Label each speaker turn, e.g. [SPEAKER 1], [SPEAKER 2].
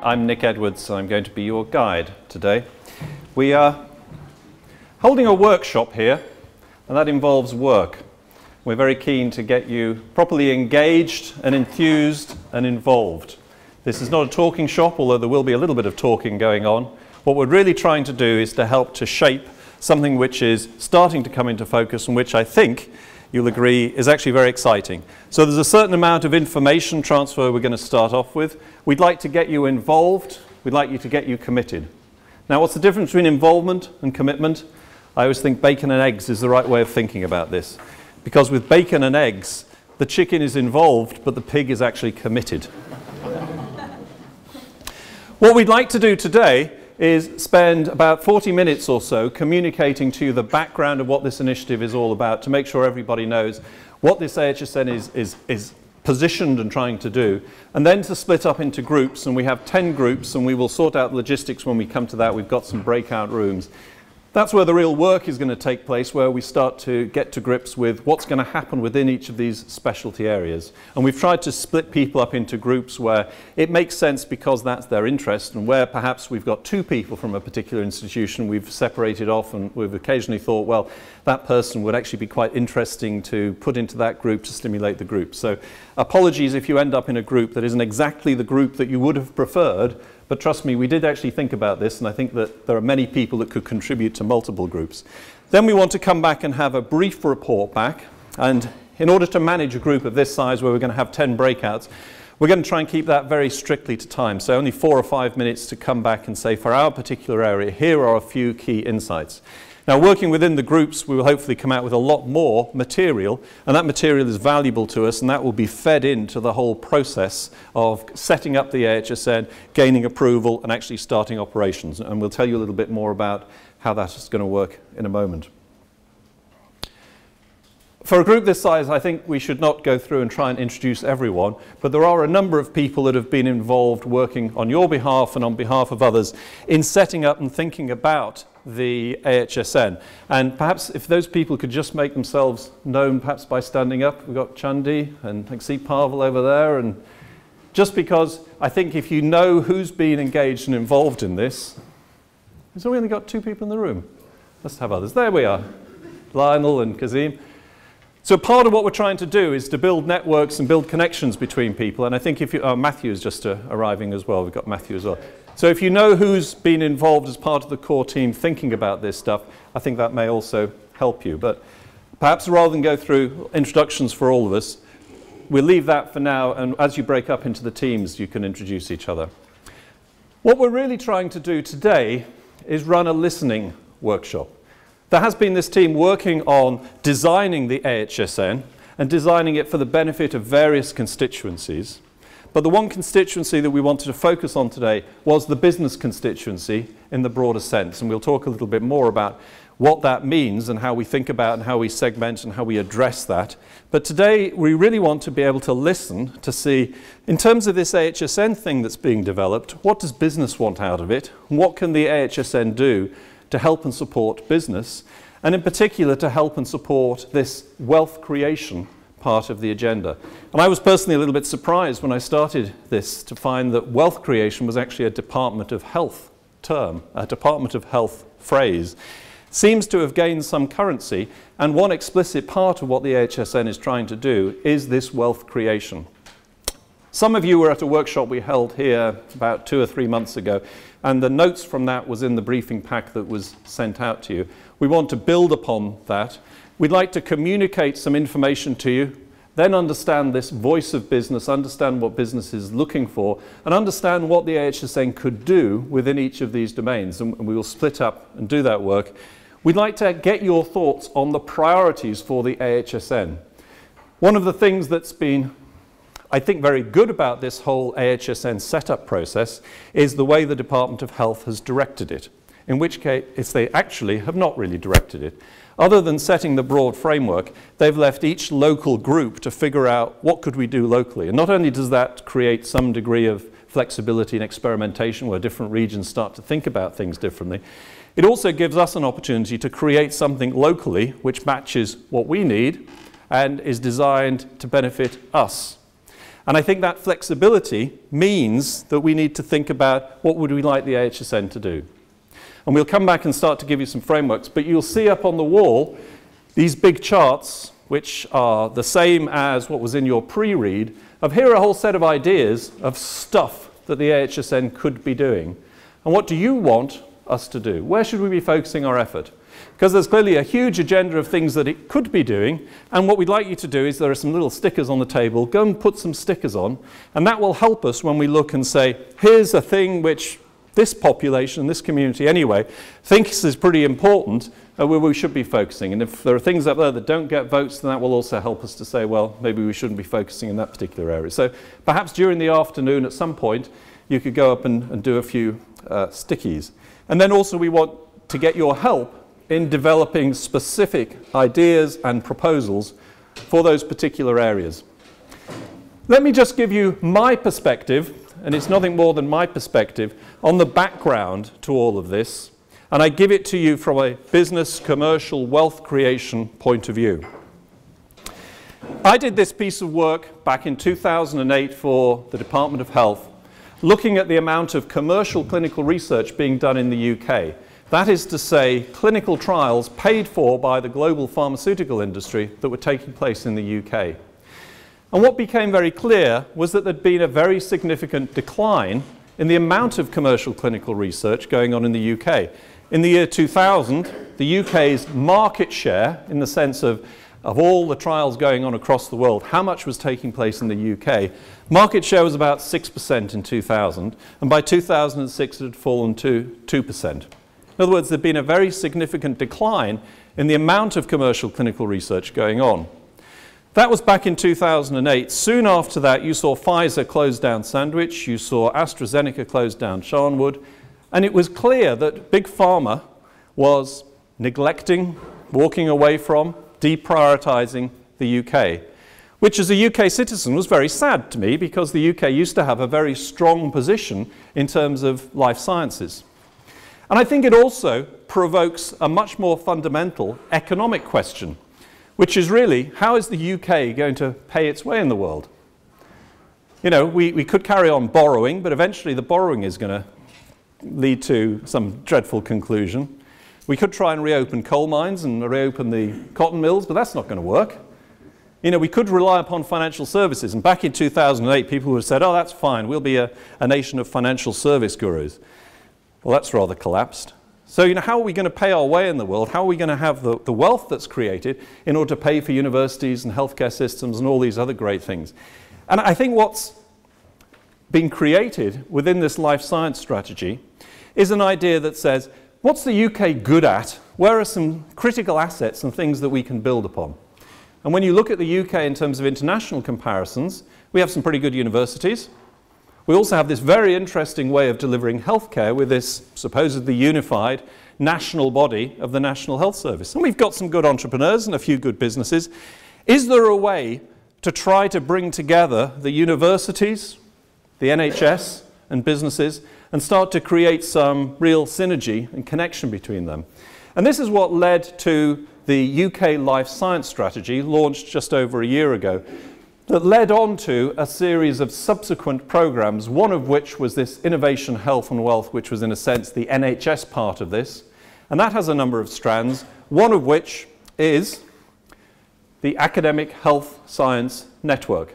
[SPEAKER 1] I'm Nick Edwards, and I'm going to be your guide today. We are holding a workshop here, and that involves work. We're very keen to get you properly engaged and enthused and involved. This is not a talking shop, although there will be a little bit of talking going on. What we're really trying to do is to help to shape something which is starting to come into focus and which I think you'll agree is actually very exciting. So there's a certain amount of information transfer we're going to start off with. We'd like to get you involved. We'd like you to get you committed. Now, what's the difference between involvement and commitment? I always think bacon and eggs is the right way of thinking about this. Because with bacon and eggs, the chicken is involved, but the pig is actually committed. What we'd like to do today is spend about 40 minutes or so communicating to you the background of what this initiative is all about, to make sure everybody knows what this AHSN is positioned and trying to do, and then to split up into groups. And we have 10 groups, and we will sort out logistics when we come to that. We've got some breakout rooms. That's where the real work is going to take place, where we start to get to grips with what's going to happen within each of these specialty areas. And we've tried to split people up into groups where it makes sense because that's their interest, and where perhaps we've got 2 people from a particular institution, we've separated off, and we've occasionally thought, well, that person would actually be quite interesting to put into that group to stimulate the group. So apologies if you end up in a group that isn't exactly the group that you would have preferred. But trust me, we did actually think about this, and I think that there are many people that could contribute to multiple groups. Then we want to come back and have a brief report back. And in order to manage a group of this size, where we're going to have 10 breakouts, we're going to try and keep that very strictly to time. So only 4 or 5 minutes to come back and say, for our particular area, here are a few key insights. Now, working within the groups, we will hopefully come out with a lot more material, and that material is valuable to us, and that will be fed into the whole process of setting up the AHSN, gaining approval, and actually starting operations. And we'll tell you a little bit more about how that is going to work in a moment. For a group this size, I think we should not go through and try and introduce everyone, but there are a number of people that have been involved working on your behalf and on behalf of others in setting up and thinking about the AHSN. And perhaps if those people could just make themselves known, perhaps by standing up. We've got Chandi and I see Pavel over there. And just because I think if you know who's been engaged and involved in this, we've only got 2 people in the room. Let's have others. There we are, Lionel and Kazim. So part of what we're trying to do is to build networks and build connections between people. And I think if you, Matthew is just arriving as well. We've got Matthew as well. So if you know who's been involved as part of the core team thinking about this stuff, I think that may also help you. But perhaps rather than go through introductions for all of us, we'll leave that for now, and as you break up into the teams, you can introduce each other. What we're really trying to do today is run a listening workshop. There has been this team working on designing the AHSN and designing it for the benefit of various constituencies. But the one constituency that we wanted to focus on today was the business constituency in the broader sense. And we'll talk a little bit more about what that means and how we think about and how we segment and how we address that. But today we really want to be able to listen to see, in terms of this AHSN thing that's being developed, what does business want out of it? What can the AHSN do to help and support business? And in particular to help and support this wealth creation part of the agenda. And I was personally a little bit surprised when I started this to find that wealth creation was actually a Department of Health term, a Department of Health phrase. Seems to have gained some currency, and one explicit part of what the AHSN is trying to do is this wealth creation. Some of you were at a workshop we held here about 2 or 3 months ago, and the notes from that was in the briefing pack that was sent out to you. We want to build upon that. We'd like to communicate some information to you, then understand this voice of business, understand what business is looking for, and understand what the AHSN could do within each of these domains. And we will split up and do that work. We'd like to get your thoughts on the priorities for the AHSN. One of the things that's been, I think, very good about this whole AHSN setup process is the way the Department of Health has directed it, in which case they actually have not really directed it. Other than setting the broad framework, they've left each local group to figure out what could we do locally. And not only does that create some degree of flexibility and experimentation where different regions start to think about things differently, it also gives us an opportunity to create something locally which matches what we need and is designed to benefit us. And I think that flexibility means that we need to think about what would we like the AHSN to do. And we'll come back and start to give you some frameworks, but you'll see up on the wall these big charts, which are the same as what was in your pre-read, of here are a whole set of ideas of stuff that the AHSN could be doing. And what do you want us to do? Where should we be focusing our effort? Because there's clearly a huge agenda of things that it could be doing, and what we'd like you to do is there are some little stickers on the table. Go and put some stickers on, and that will help us when we look and say, here's a thing which this population, this community anyway, thinks is pretty important, where we should be focusing. And if there are things up there that don't get votes, then that will also help us to say, well, maybe we shouldn't be focusing in that particular area. So perhaps during the afternoon at some point, you could go up and do a few stickies. And then also we want to get your help in developing specific ideas and proposals for those particular areas. Let me just give you my perspective, and it's nothing more than my perspective, on the background to all of this, and I give it to you from a business, commercial, wealth creation point of view. I did this piece of work back in 2008 for the Department of Health, looking at the amount of commercial clinical research being done in the UK. That is to say, clinical trials paid for by the global pharmaceutical industry that were taking place in the UK. And what became very clear was that there'd been a very significant decline in the amount of commercial clinical research going on in the UK. In the year 2000, the UK's market share, in the sense of all the trials going on across the world, how much was taking place in the UK, market share was about 6% in 2000, and by 2006 it had fallen to 2%. In other words, there had been a very significant decline in the amount of commercial clinical research going on. That was back in 2008. Soon after that, you saw Pfizer close down Sandwich, you saw AstraZeneca close down Charnwood, and it was clear that Big Pharma was neglecting, walking away from, deprioritising the UK, which as a UK citizen was very sad to me because the UK used to have a very strong position in terms of life sciences. And I think it also provokes a much more fundamental economic question, which is really, how is the UK going to pay its way in the world? You know, we could carry on borrowing, but eventually the borrowing is going to lead to some dreadful conclusion. We could try and reopen coal mines and reopen the cotton mills, but that's not going to work. You know, we could rely upon financial services, and back in 2008 people would have said, oh, that's fine, we'll be a nation of financial service gurus. Well, that's rather collapsed. So, you know, how are we going to pay our way in the world? How are we going to have the wealth that's created in order to pay for universities and healthcare systems and all these other great things? And I think what's been created within this life science strategy is an idea that says, what's the UK good at? Where are some critical assets and things that we can build upon? And when you look at the UK in terms of international comparisons, we have some pretty good universities. We also have this very interesting way of delivering healthcare with this supposedly unified national body of the National Health Service. And we've got some good entrepreneurs and a few good businesses. Is there a way to try to bring together the universities, the NHS and businesses and start to create some real synergy and connection between them? And this is what led to the UK Life Science Strategy, launched just over a year ago, that led on to a series of subsequent programs, one of which was this Innovation, Health and Wealth, which was in a sense the NHS part of this. And that has a number of strands, one of which is the Academic Health Science Network.